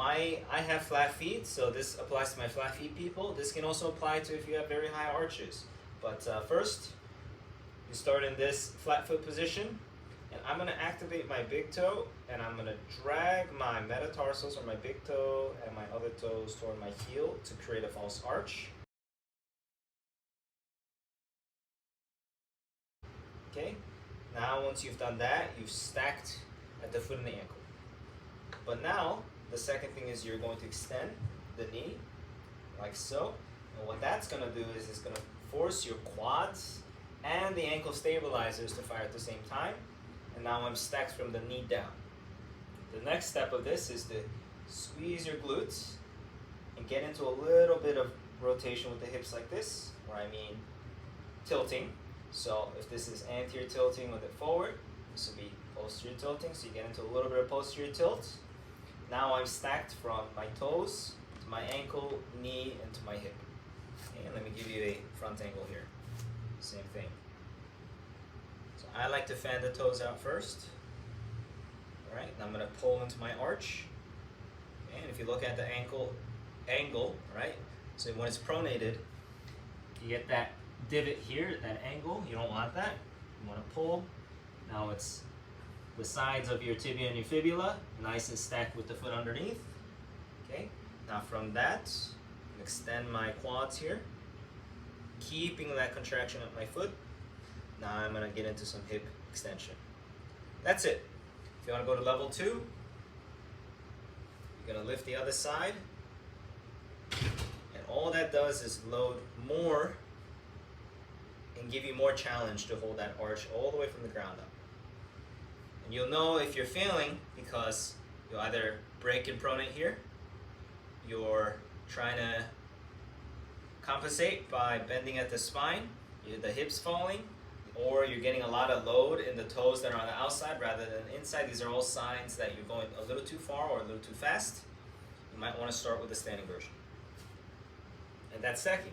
I have flat feet, so this applies to my flat feet people. This can also apply to if you have very high arches. But first, you start in this flat foot position, and I'm going to activate my big toe, and I'm going to drag my metatarsals, or my big toe and my other toes, toward my heel to create a false arch. Okay, now once you've done that, you've stacked at the foot and the ankle. But now, the second thing is you're going to extend the knee, like so. And what that's going to do is it's going to force your quads and the ankle stabilizers to fire at the same time. And now I'm stacked from the knee down. The next step of this is to squeeze your glutes and get into a little bit of rotation with the hips like this, or I mean tilting. So if this is anterior tilting with it forward, this will be posterior tilting, so you get into a little bit of posterior tilt. Now I'm stacked from my toes to my ankle, knee, and to my hip. And let me give you a front angle here. Same thing. So I like to fan the toes out first. All right, now I'm going to pull into my arch. And if you look at the angle, right? So when it's pronated, you get that divot here, that angle. You don't want that. You want to pull. Now it's the sides of your tibia and your fibula, nice and stacked with the foot underneath. Okay. Now from that, extend my quads here, keeping that contraction of my foot. Now I'm going to get into some hip extension. That's it. If you want to go to level 2, you're going to lift the other side, and all that does is load more and give you more challenge to hold that arch all the way from the ground up. And you'll know if you're failing because you'll either break and pronate here, you're trying to compensate by bending at the spine, the hips falling, or you're getting a lot of load in the toes that are on the outside rather than inside. These are all signs that you're going a little too far or a little too fast. You might want to start with the standing version. And that's stacking.